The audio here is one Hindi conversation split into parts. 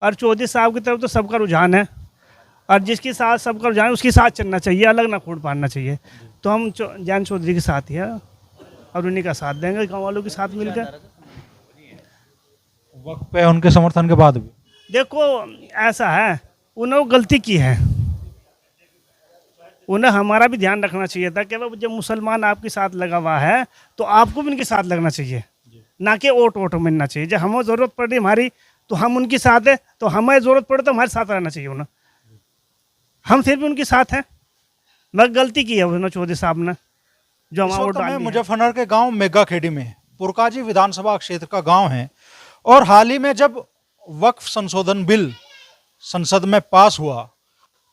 और चौधरी साहब की तरफ तो सबका रुझान है, और जिसके साथ सबका रुझान है उसके साथ चलना चाहिए, अलग ना खूंट पाड़ना चाहिए। तो हम जयंत चौधरी के साथ ही है और उन्हीं का साथ देंगे गाँव वालों के साथ मिलकर। वक्त पे उनके समर्थन के बाद भी देखो ऐसा है, उन्होंने गलती की है, उन्हें हमारा भी ध्यान रखना चाहिए था कि भाई जब मुसलमान आपके साथ लगा हुआ है तो आपको भी उनके साथ लगना चाहिए, ना कि ओट मिलना चाहिए। जब हमें ज़रूरत पड़ी हमारी तो हम उनके साथ है, तो हमें ज़रूरत पड़े तो हमारे साथ रहना चाहिए उन्हें, हम फिर भी उनके साथ हैं। मगर गलती की है उन्होंने चौधरी साहब ने जो हमारा वोट डाल दिया। मुजफ्फरनगर के गांव मेगा खेड़ी में पुरकाजी विधानसभा क्षेत्र का गांव है, और हाल ही में जब वक्फ संशोधन बिल संसद में पास हुआ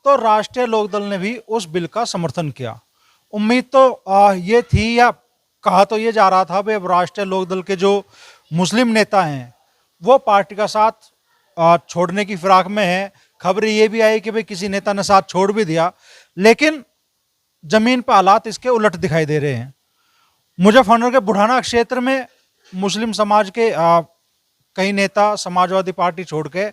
तो राष्ट्रीय लोकदल ने भी उस बिल का समर्थन किया। उम्मीद तो ये थी, या कहा तो ये जा रहा था भाई अब राष्ट्रीय लोकदल के जो मुस्लिम नेता हैं वो पार्टी का साथ छोड़ने की फिराक में है। खबरें ये भी आई कि भाई किसी नेता ने साथ छोड़ भी दिया, लेकिन जमीन पर हालात इसके उलट दिखाई दे रहे हैं। मुजफ्फरनगर के बुढ़ाना क्षेत्र में मुस्लिम समाज के कई नेता समाजवादी पार्टी छोड़ के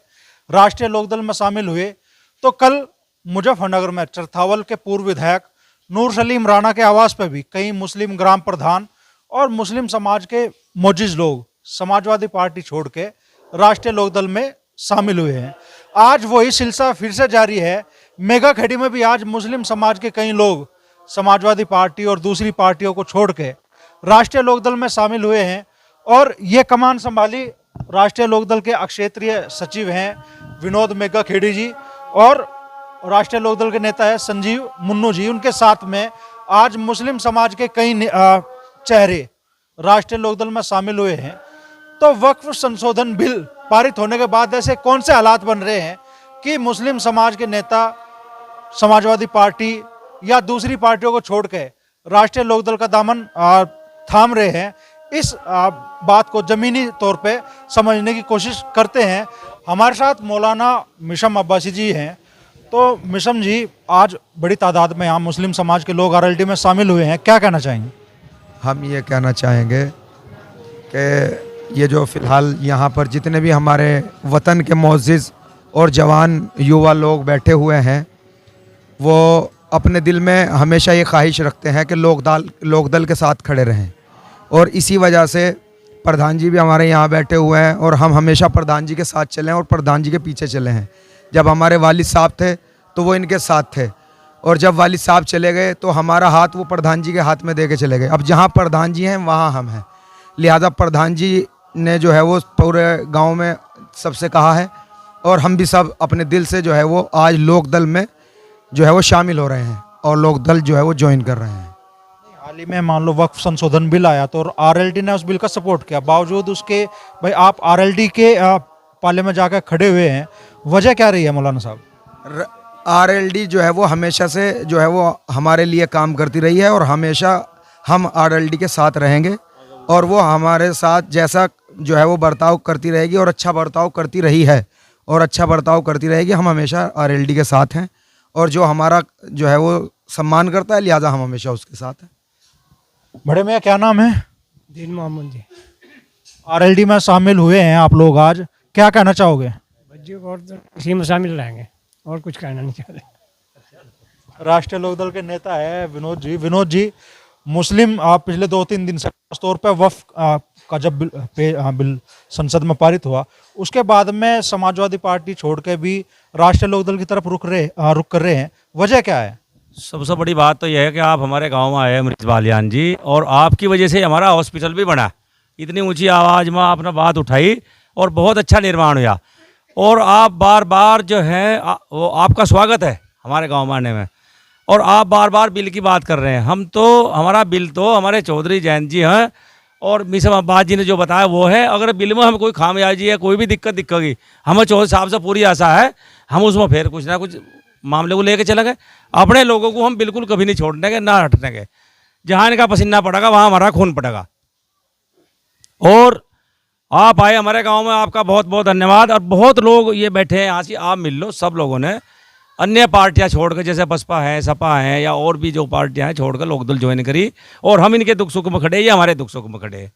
राष्ट्रीय लोकदल में शामिल हुए, तो कल मुजफ्फरनगर में चरथावल के पूर्व विधायक नूर सलीम राणा के आवास पर भी कई मुस्लिम ग्राम प्रधान और मुस्लिम समाज के मोजिज लोग समाजवादी पार्टी छोड़ के राष्ट्रीय लोकदल में शामिल हुए हैं। आज वही सिलसिला फिर से जारी है। मेगा खेड़ी में भी आज मुस्लिम समाज के कई लोग समाजवादी पार्टी और दूसरी पार्टियों को छोड़ के राष्ट्रीय लोकदल में शामिल हुए हैं, और ये कमान संभाली राष्ट्रीय लोकदल के क्षेत्रीय सचिव हैं विनोद मेगा खेड़ी जी, और राष्ट्रीय लोकदल के नेता है संजीव मुन्नू जी। उनके साथ में आज मुस्लिम समाज के कई चेहरे राष्ट्रीय लोकदल में शामिल हुए हैं। तो वक्फ संशोधन बिल पारित होने के बाद ऐसे कौन से हालात बन रहे हैं कि मुस्लिम समाज के नेता समाजवादी पार्टी या दूसरी पार्टियों को छोड़ के राष्ट्रीय लोकदल का दामन थाम रहे हैं, इस बात को जमीनी तौर पे समझने की कोशिश करते हैं। हमारे साथ मौलाना मिशम अब्बासी जी हैं। तो मिशम जी, आज बड़ी तादाद में यहाँ मुस्लिम समाज के लोग आरएलडी में शामिल हुए हैं, क्या कहना चाहेंगे? हम ये कहना चाहेंगे कि ये जो फ़िलहाल यहाँ पर जितने भी हमारे वतन के मोअज़्ज़िज़ और जवान युवा लोग बैठे हुए हैं, वो अपने दिल में हमेशा ये ख्वाहिश रखते हैं कि लोकदल के साथ खड़े रहें, और इसी वजह से प्रधान जी भी हमारे यहाँ बैठे हुए हैं, और हम हमेशा प्रधान जी के साथ चले हैं और प्रधान जी के पीछे चले हैं। जब हमारे वालिद साहब थे तो वो इनके साथ थे, और जब वालिद साहब चले गए तो हमारा हाथ वो प्रधान जी के हाथ में दे के चले गए। अब जहाँ प्रधान जी हैं वहाँ हम हैं, लिहाजा प्रधान जी ने जो है वो पूरे गांव में सबसे कहा है, और हम भी सब अपने दिल से जो है वो आज लोकदल में जो है वो शामिल हो रहे हैं और लोकदल जो है वो ज्वाइन कर रहे हैं। हाल ही में मान लो वक्फ संशोधन बिल आया तो आरएलडी ने उस बिल का सपोर्ट किया, बावजूद उसके भाई आप आरएलडी के पाले में जाकर खड़े हुए हैं, वजह क्या रही है मौलाना साहब? आरएलडी जो है वो हमेशा से जो है वो हमारे लिए काम करती रही है, और हमेशा हम आरएलडी के साथ रहेंगे, और वो हमारे साथ जैसा जो है वो बर्ताव करती रहेगी और अच्छा बर्ताव करती रही है और अच्छा बर्ताव करती रहेगी। हम हमेशा आरएलडी के साथ हैं, और जो हमारा जो है वो सम्मान करता है, लिहाजा हम हमेशा उसके साथ हैं। बड़े मियाँ, क्या नाम है? दीन मोहम्मद जी। आरएलडी में शामिल हुए हैं आप लोग, आज क्या कहना चाहोगे? बच्चे और तो इसी में शामिल रहेंगे, और कुछ कहना नहीं चाहते। राष्ट्रीय लोकदल के नेता है विनोद जी। विनोद जी, मुस्लिम पिछले 2-3 दिन से खासतौर पर वक्फ का जब बिल संसद में पारित हुआ, उसके बाद में समाजवादी पार्टी छोड़ के भी राष्ट्रीय लोकदल की तरफ रुख कर रहे हैं, वजह क्या है? सबसे बड़ी बात तो यह है कि आप हमारे गांव में आए मरीज बालियान जी, और आपकी वजह से हमारा हॉस्पिटल भी बना। इतनी ऊंची आवाज़ में आपने बात उठाई और बहुत अच्छा निर्माण हुआ, और आप बार बार जो है वो आपका स्वागत है हमारे गांव में आने में, और आप बार बार बिल की बात कर रहे हैं। हम तो हमारा बिल तो हमारे चौधरी जयंत जी हैं और मिसम अब्बास जी ने जो बताया वो है। अगर बिल में हमें कोई खामियाजी है, कोई भी दिक्कत हमें चौधरी साहब से पूरी आशा है, हम उसमें फिर कुछ ना कुछ मामले को लेके चले गए। अपने लोगों को हम बिल्कुल कभी नहीं छोड़ने के, ना हटने के। जहाँ इनका पसीना पड़ेगा वहाँ हमारा खून पड़ेगा। और आप आए हमारे गांव में, आपका बहुत बहुत धन्यवाद। और बहुत लोग ये बैठे हैं, यहाँ से आप मिल लो। सब लोगों ने अन्य पार्टियां छोड़ कर, जैसे बसपा है, सपा है, या और भी जो पार्टियां हैं, छोड़कर लोकदल ज्वाइन करी, और हम इनके दुख सुख में खड़े, ये हमारे दुख सुख में खड़े।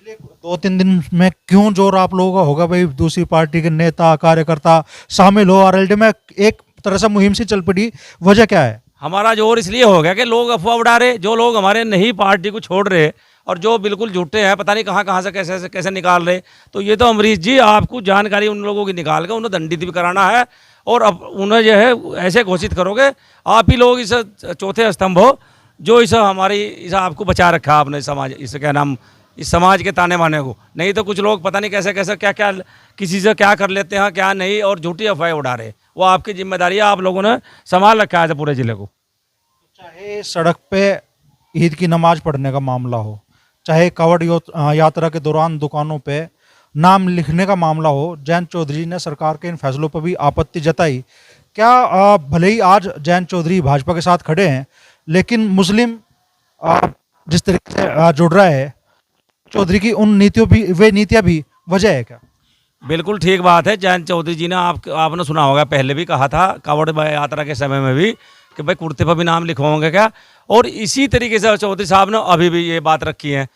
पिछले 2-3 दिन में क्यों जोर आप लोगों का होगा भाई दूसरी पार्टी के नेता कार्यकर्ता शामिल हो आरएलडी में, एक तरह से मुहिम सी चल पड़ी, वजह क्या है? हमारा जोर इसलिए हो गया कि लोग अफवाह उड़ा रहे, जो लोग हमारे नहीं पार्टी को छोड़ रहे और जो बिल्कुल झूठे हैं, पता नहीं कहाँ से कैसे निकाल रहे। तो ये तो अमरीश जी आपको जानकारी उन लोगों की निकाल कर उन्हें दंडित भी कराना है और अब उन्हें जो है ऐसे घोषित करोगे आप ही लोग इस चौथे स्तंभ हो जो इस हमारी इस आपको बचा रखा आपने समाज, इस क्या नाम, इस समाज के ताने माने को। नहीं तो कुछ लोग पता नहीं कैसे क्या किसी से क्या कर लेते हैं क्या नहीं, और झूठी अफवाहें उड़ा रहे। वो आपकी जिम्मेदारी है, आप लोगों ने संभाल रखा है पूरे जिले को। चाहे सड़क पे ईद की नमाज पढ़ने का मामला हो, चाहे कावड़ यात्रा के दौरान दुकानों पे नाम लिखने का मामला हो, जयंत चौधरी ने सरकार के इन फैसलों पर भी आपत्ति जताई। क्या भले ही आज जयंत चौधरी भाजपा के साथ खड़े हैं, लेकिन मुस्लिम जिस तरीके से जुड़ रहा है चौधरी की उन नीतियां भी वजह है क्या? बिल्कुल ठीक बात है। जयंत चौधरी जी ने आपने सुना होगा, पहले भी कहा था कावड़ यात्रा के समय में भी कि भाई कुर्ते पर भी नाम लिखवाओगे क्या, और इसी तरीके से चौधरी साहब ने अभी भी ये बात रखी है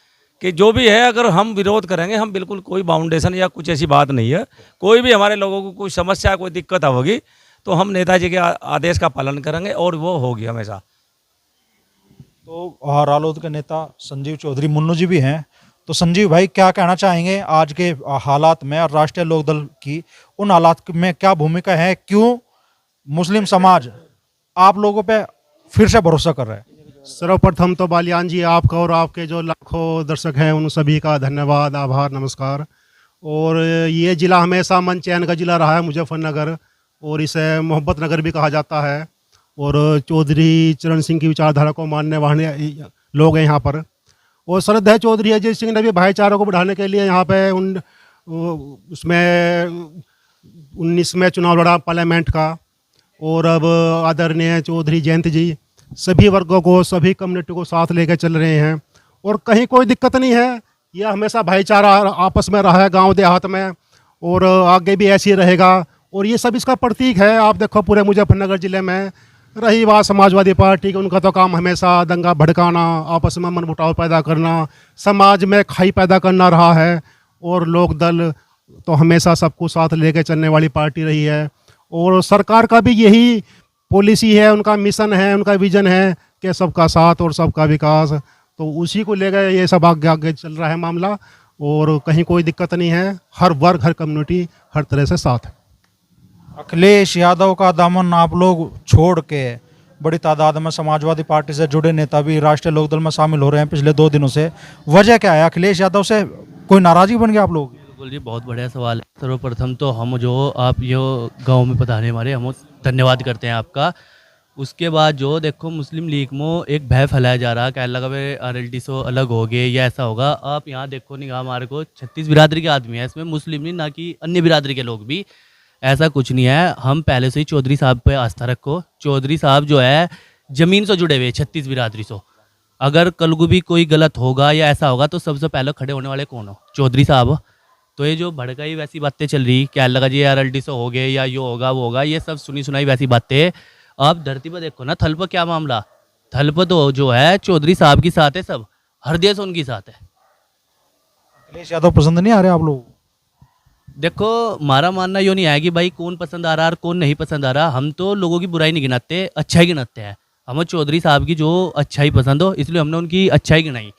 कि जो भी है अगर हम विरोध करेंगे, हम बिल्कुल कोई बाउंडेशन या कुछ ऐसी बात नहीं है, कोई भी हमारे लोगों को कोई समस्या कोई दिक्कत होगी तो हम नेताजी के आदेश का पालन करेंगे और वो होगी हमेशा। तो रालोद के नेता संजीव चौधरी मुन्नू जी भी हैं, तो संजीव भाई क्या कहना चाहेंगे आज के हालात में और राष्ट्रीय लोकदल की उन हालात में क्या भूमिका है, क्यों मुस्लिम समाज आप लोगों पे फिर से भरोसा कर रहा है? सर्वप्रथम तो बालियान जी आपका और आपके जो लाखों दर्शक हैं उन सभी का धन्यवाद, आभार, नमस्कार। और ये ज़िला हमेशा मन चैन का ज़िला रहा है मुजफ्फरनगर, और इसे मोहब्बत नगर भी कहा जाता है। और चौधरी चरण सिंह की विचारधारा को मानने वाले लोग हैं यहाँ पर। और श्रद्धा चौधरी अजय सिंह ने भी भाईचारा को बढ़ाने के लिए यहाँ पे उसमें 19 में चुनाव लड़ा पार्लियामेंट का। और अब आदरणीय चौधरी जयंत जी सभी वर्गों को, सभी कम्युनिटी को साथ लेकर चल रहे हैं और कहीं कोई दिक्कत नहीं है। यह हमेशा भाईचारा आपस में रहा है गांव देहात में, और आगे भी ऐसे ही रहेगा। और ये सब इसका प्रतीक है। आप देखो पूरे मुजफ्फरनगर ज़िले में रही बात समाजवादी पार्टी की, उनका तो काम हमेशा दंगा भड़काना, आपस में मनमुटाव पैदा करना, समाज में खाई पैदा करना रहा है। और लोक दल तो हमेशा सबको साथ लेकर चलने वाली पार्टी रही है। और सरकार का भी यही पॉलिसी है, उनका मिशन है, उनका विजन है कि सबका साथ और सबका विकास। तो उसी को लेकर ये सब आगे चल रहा है मामला, और कहीं कोई दिक्कत नहीं है। हर वर्ग, हर कम्युनिटी हर तरह से साथ है। अखिलेश यादव का दामन आप लोग छोड़ के बड़ी तादाद में समाजवादी पार्टी से जुड़े नेता भी राष्ट्रीय लोकदल में शामिल हो रहे हैं पिछले 2 दिनों से, वजह क्या है? अखिलेश यादव से कोई नाराजगी बन गया आप लोग? बिल्कुल जी, बहुत बढ़िया सवाल है। सर्वप्रथम तो हम जो आप ये गांव में पधारने हमारे, हम धन्यवाद करते हैं आपका। उसके बाद जो देखो मुस्लिम लीग में एक भय फैलाया जा रहा है, कहने लगा भाई आरएलडी से अलग हो गए या ऐसा होगा। आप यहाँ देखो निगाह हमारे को 36 बिरादरी के आदमी है इसमें, मुस्लिम नहीं, ना कि अन्य बिरादरी के लोग भी। ऐसा कुछ नहीं है। हम पहले से ही चौधरी साहब पे आस्था रखो। चौधरी साहब जो है ज़मीन से जुड़े हुए 36 बिरादरी से। अगर कल को भी कोई गलत होगा या ऐसा होगा तो सबसे पहले खड़े होने वाले कौन हो? चौधरी साहब। तो ये जो भड़काई वैसी बातें चल रही, क्या लगा जी आरएलडी से हो गए या ये होगा वो होगा, ये सब सुनी सुनाई वैसी बातें। आप धरती पर देखो ना, थल पर क्या मामला, थल पर तो जो है चौधरी साहब के साथ है, सब हर देश उनके साथ है। अखिलेश यादव पसंद नहीं आ रहे आप लोग? देखो हमारा मानना यो नहीं है कि भाई कौन पसंद आ रहा और कौन नहीं पसंद आ रहा। हम तो लोगों की बुराई नहीं गिनाते, अच्छाई गिनाते हैं। हमें चौधरी साहब की जो अच्छाई पसंद हो, इसलिए हमने उनकी अच्छाई गिनाई।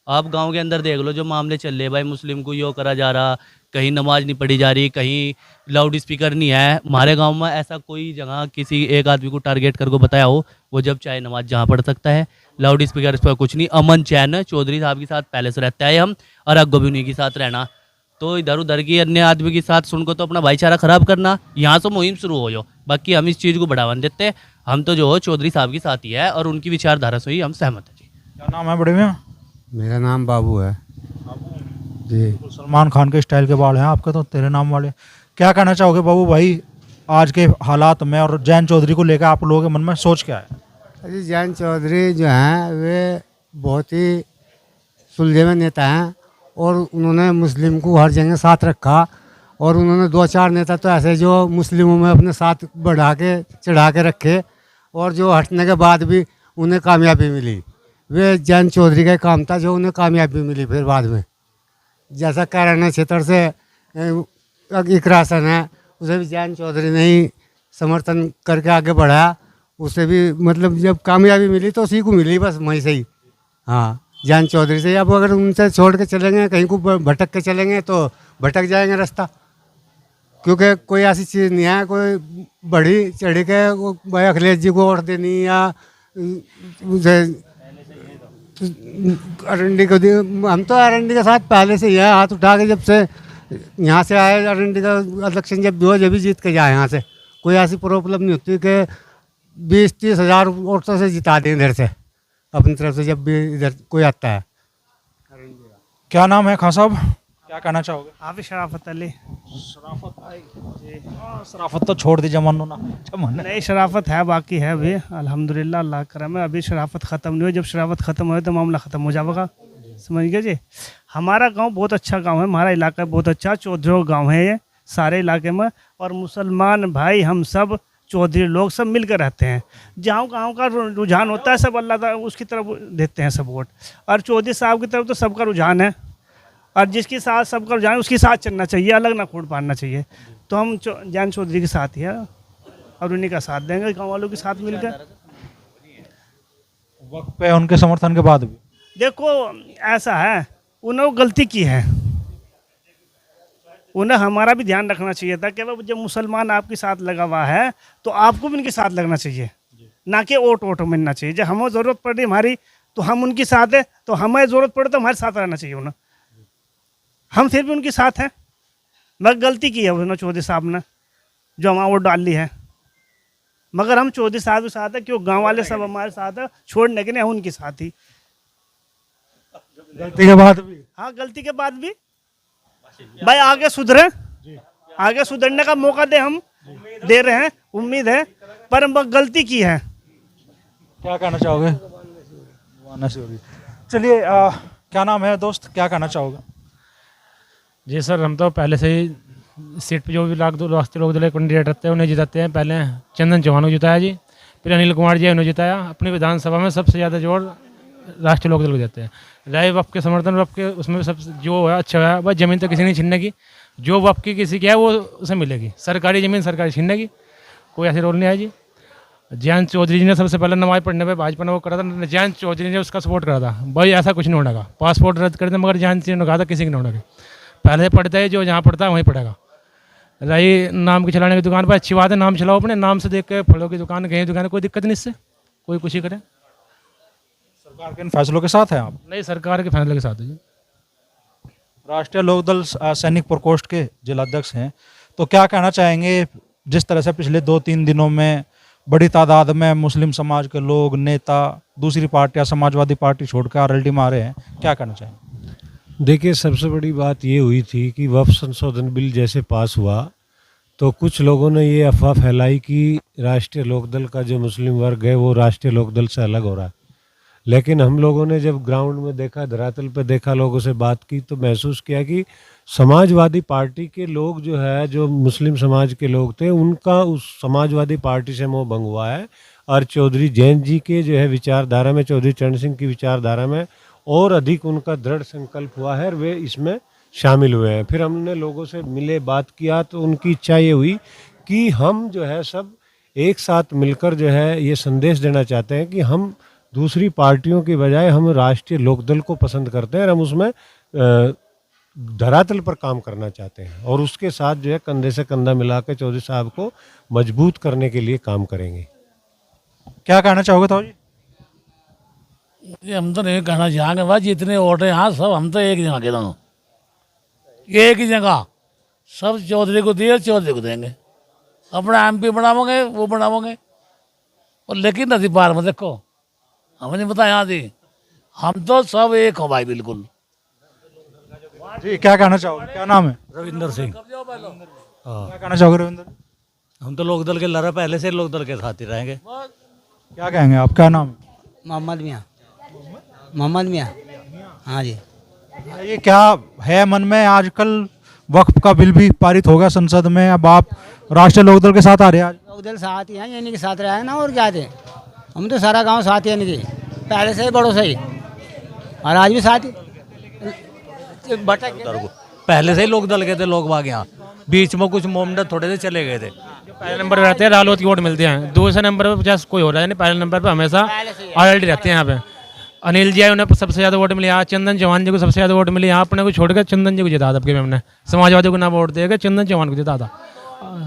आप गांव के अंदर देख लो जो मामले चल रहे, भाई मुस्लिम को यो करा जा रहा, कहीं नमाज नहीं पढ़ी जा रही, कहीं लाउड स्पीकर नहीं है। हमारे गांव में ऐसा कोई जगह किसी एक आदमी को टारगेट करके बताया हो, वो जब चाहे नमाज जहाँ पढ़ सकता है। लाउड स्पीकर इस पर कुछ नहीं, अमन चैन चौधरी साहब के साथ पहले से रहता है हम, और अगो भी उन्हीं के साथ रहना। तो इधर उधर की अन्य आदमी के साथ सुनकर तो अपना भाईचारा खराब करना, यहाँ से मुहिम शुरू हो जो। बाकी हम इस चीज़ को बढ़ावा देते, हम तो जो हो चौधरी साहब के साथ ही है और उनकी विचारधारा से ही हम सहमत हैं जी। क्या नाम है बड़े भैया? मेरा नाम बाबू है जी। सलमान खान के स्टाइल के बाल हैं आपके, तो तेरे नाम वाले। क्या कहना चाहोगे बाबू भाई आज के हालात में, और जयंत चौधरी को लेकर आप लोगों के मन में सोच क्या है? अजी जयंत चौधरी जो हैं वे बहुत ही सुलझे हुए नेता हैं, और उन्होंने मुस्लिम को हर जगह साथ रखा। और उन्होंने 2-4 नेता तो ऐसे जो मुस्लिमों में अपने साथ बढ़ा के चढ़ा के रखे, और जो हटने के बाद भी उन्हें कामयाबी मिली। वे जयंत चौधरी का काम था जो उन्हें कामयाबी मिली फिर बाद में। जैसा कैराना क्षेत्र से इकरासन है, उसे भी जयंत चौधरी ने ही समर्थन करके आगे बढ़ाया। उसे भी मतलब जब कामयाबी मिली तो उसी को मिली, बस वहीं से ही। हाँ, जयंत चौधरी से। अब अगर उनसे छोड़ के चलेंगे, कहीं को भटक के चलेंगे तो भटक जाएंगे रास्ता, क्योंकि कोई ऐसी चीज़ नहीं है कोई बड़ी चढ़ी के वो भाई अखिलेश जी को वोट देनी या उसे अरंडी को हम तो अरंडी के साथ पहले से ही है, हाथ उठा के जब से यहाँ से आए। अरंडी का इलेक्शन जब भी हो, जब भी जीत के जाए यहाँ से, कोई ऐसी प्रॉब्लम नहीं होती कि 20-30 हज़ार वोटों से जिता दें इधर से अपनी तरफ से, जब भी इधर कोई आता है। क्या नाम है खान साहब, क्या कहना चाहोगे? हाफिज शराफत अली। शराफत तो छोड़ दी जमानो ना, जमाने नहीं, शराफत है, बाकी है अभी, अल्हम्दुलिल्लाह, अल्लाह करम है। अभी शराफत ख़त्म नहीं हुई, जब शराफत ख़त्म हो तो मामला ख़त्म हो जाएगा, समझ गए जी। हमारा गांव बहुत अच्छा गांव है, हमारा इलाका बहुत अच्छा चौधरी गांव है ये सारे इलाके में। और मुसलमान भाई हम सब चौधरी लोग सब मिलकर रहते हैं। जहाँ गाँव का रुझान होता है सब अल्लाह ताला उसकी तरफ देते हैं सब वोट, और चौधरी साहब की तरफ तो सबका रुझान है, और जिसके साथ सबका रुझान उसके साथ चलना चाहिए, अलग ना खोट पाना चाहिए। तो हम जयंत चौधरी के साथ ही है और उन्हीं का साथ देंगे, गाँव वालों के साथ मिलकर। वक्त पे उनके समर्थन के बाद भी देखो ऐसा है, उन्होंने गलती की है, उन्हें हमारा भी ध्यान रखना चाहिए था कि जब मुसलमान आपके साथ लगा हुआ है तो आपको भी उनके साथ लगना चाहिए, ना कि ओट मिलना चाहिए। जब हमें ज़रूरत पड़ रही हमारी तो हम उनके साथ है, तो हमें ज़रूरत पड़े तो हमारे साथ रहना चाहिए उन्हें। हम फिर भी उनके साथ हैं, मगर गलती की है उन्होंने चौधरी साहब ने जो हमारा वोट डाल ली है, मगर हम चौधरी साहब के साथ है, क्यों गाँव वाले सब हमारे साथ है, छोड़ने के नहीं उनके साथ ही। गलती के बाद भी हाँ, गलती के बाद भी भाई आगे सुधरे, आगे सुधरने का मौका हम दे रहे हैं, उम्मीद है, पर हम गलती की है। क्या कहना चाहोगे? चलिए, क्या नाम है दोस्त, क्या कहना चाहोगे? जी सर, हम तो पहले से ही सीट पे जो भी राष्ट्रीय लोक दल कैंडिडेट रहते हैं उन्हें जिताते हैं। पहले चंदन चौहान को जिताया जी, फिर अनिल कुमार जी उन्हें जिताया। अपनी विधानसभा में सबसे ज़्यादा जोर राष्ट्रीय लोक दल को देते हैं। रहे वफ के समर्थन, वफ के उसमें सब जो है अच्छा है, बस ज़मीन तो किसी नहीं छीनने की, जो वफ की किसी की है वो उसे मिलेगी। सरकारी ज़मीन सरकारी छीनने की कोई ऐसे रोल नहीं है जी। जयंत चौधरी जी ने सबसे पहले नमाज पढ़ने पे भाजपा ने वो करा था, जयंत चौधरी ने उसका सपोर्ट करा था। भाई ऐसा कुछ नहीं होने का, पासपोर्ट रद्द कर दे, मगर जयंत जी ने कहा था किसी की नहीं होने का, पहले पढ़ता है जो जहाँ पढ़ता है वहीं पढ़ेगा। रही नाम के चलाने की दुकान पर, अच्छी बात है, नाम चलाओ अपने नाम से, देख के फलों की दुकान कहीं दुकान, कोई दिक्कत नहीं, इससे कोई कुछ ही करे। सरकार के इन फैसलों के साथ हैं आप? नहीं, सरकार के फैसले के साथ है जी। राष्ट्रीय लोकदल सैनिक प्रकोष्ठ के जिलाध्यक्ष हैं, तो क्या कहना चाहेंगे जिस तरह से पिछले 2-3 दिनों में बड़ी तादाद में मुस्लिम समाज के लोग, नेता दूसरी पार्टियां समाजवादी पार्टी छोड़कर आरएलडी में आ रहे हैं, क्या कहना चाहेंगे? देखिए, सबसे बड़ी बात ये हुई थी कि वक्फ संशोधन बिल जैसे पास हुआ तो कुछ लोगों ने ये अफवाह फैलाई कि राष्ट्रीय लोकदल का जो मुस्लिम वर्ग है वो राष्ट्रीय लोकदल से अलग हो रहा है। लेकिन हम लोगों ने जब ग्राउंड में देखा, धरातल पे देखा, लोगों से बात की तो महसूस किया कि समाजवादी पार्टी के लोग जो है, जो मुस्लिम समाज के लोग थे, उनका उस समाजवादी पार्टी से मोह भंग हुआ है। और चौधरी जयंत जी के जो है विचारधारा में, चौधरी चरण सिंह की विचारधारा में और अधिक उनका दृढ़ संकल्प हुआ है और वे इसमें शामिल हुए हैं। फिर हमने लोगों से मिले, बात किया तो उनकी इच्छा ये हुई कि हम जो है सब एक साथ मिलकर जो है ये संदेश देना चाहते हैं कि हम दूसरी पार्टियों की बजाय हम राष्ट्रीय लोकदल को पसंद करते हैं और हम उसमें धरातल पर काम करना चाहते हैं और उसके साथ जो है कंधे से कंधा मिलाकर चौधरी साहब को मजबूत करने के लिए काम करेंगे। क्या कहना चाहोगे ताऊ जी? ये हम तो नहीं कहना चाहेंगे भाई, जितने वोट हैं यहाँ सब हम तो एक जगह के दोनों, एक ही जगह सब चौधरी को दिए, चौधरी को देंगे। अपना एमपी बनाओगे वो बनाओगे, और लेकिन नदी पार में देखो हमें नहीं पता यहाँ दी, हम तो सब एक हो भाई बिल्कुल। जी, क्या कहना चाहोगे? क्या नाम है? रविंदर सिंह। क्या कहना चाहोगे रविंदर? हम तो लोकदल के लड़ा, पहले से लोकदल के साथ ही रहेंगे। क्या कहेंगे आप, क्या नाम है? मोहम्मद मियाँ। मोहम्मद मियाँ, हाँ जी। ये क्या है मन में, आजकल वक्फ का बिल भी पारित हो गया संसद में, अब आप राष्ट्रीय लोकदल के साथ आ रहे हैं? आज लोकदल साथ ही हैं, यानी के साथ रहे हैं ना, और क्या थे, हम तो सारा गांव साथ ही है, यानी कि पहले से ही बड़ों से ही, और आज भी साथ ही। भटक उधर को पहले से ही लोग दल गए थे लोग बाग यहाँ, बीच में कुछ मोमडत थोड़े से चले गए थे। पहले नंबर पे रहते हैं रालोद की वोट मिलती है, दूसरे नंबर पे 50 कोई हो रहा है नहीं, पहले नंबर पे हमेशा आरएलडी रहते हैं यहाँ पे। अनिल जी आए, उन्हें सबसे ज़्यादा वोट मिली, यहाँ चंदन चौहान जी को सबसे ज़्यादा वोट मिली, यहाँ अपने को छोड़कर चंदन जी को जिता था। अब के में हमने समाजवादी को ना वोट देकर चंदन चौहान को जिता था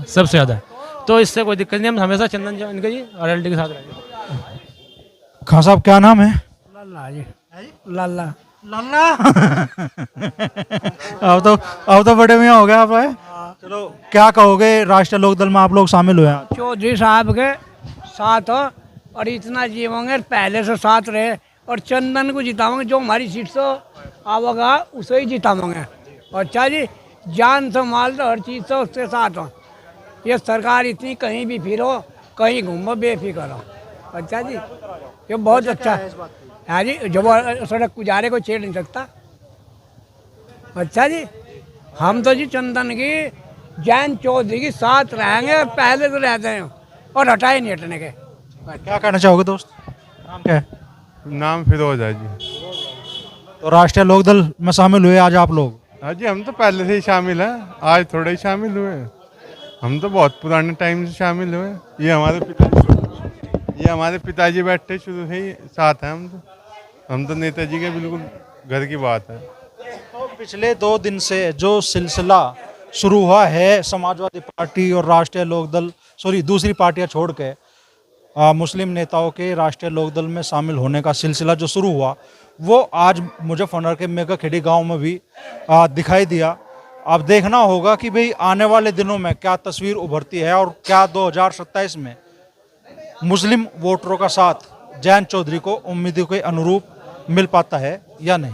सबसे ज़्यादा, तो इससे कोई दिक्कत नहीं, हम हमेशा चंदन चौहान के जी आरएलडी के साथ रहेंगे। खान साहब क्या नाम है? लाला जी, लाला लल्ला अब तो बड़े मियाँ हो गए आप है? चलो क्या कहोगे, राष्ट्रीय लोकदल में आप लोग शामिल हुए हैं? चौधरी साहब के साथ हो और इतना जीवोगे, पहले से साथ रहे और चंदन को जिताओगे, जो हमारी सीट से आवेगा उसे ही जिताओगे। और अच्छा जी, जान से माल तो हर चीज़ से उसके साथ हो। ये सरकार इतनी कहीं भी फिरो, कहीं घूमो, बेफिक्र हो। अच्छा जी, ये बहुत अच्छा है। हाँ जी, जब सड़क गुजारे को छेड़ नहीं सकता। अच्छा जी, हम तो जी चंदन की, जैन चौधरी की साथ रहेंगे, पहले से रहते हैं और हटाए नहीं हटने के। क्या कहना चाहोगे दोस्त? नाम क्या है? नाम फिरोज है जी। तो राष्ट्रीय लोकदल में शामिल हुए आज आप लोग? हाँ जी, हम तो पहले से ही शामिल हैं, आज थोड़े ही शामिल हुए। हम तो बहुत पुराने टाइम से शामिल हुए। ये हमारे पिताजी बैठे शुरू से ही साथ हैं। हम तो नेताजी के बिल्कुल घर की बात है। तो पिछले 2 दिन से जो सिलसिला शुरू हुआ है समाजवादी पार्टी और राष्ट्रीय लोकदल, दूसरी पार्टियां छोड़ के मुस्लिम नेताओं के राष्ट्रीय लोकदल में शामिल होने का सिलसिला जो शुरू हुआ, वो आज मुजफ्फरनगर के मेगाखेड़ी गांव में भी दिखाई दिया। अब देखना होगा कि भाई आने वाले दिनों में क्या तस्वीर उभरती है और क्या 2027 में मुस्लिम वोटरों का साथ जैन चौधरी को उम्मीदों के अनुरूप मिल पाता है या नहीं।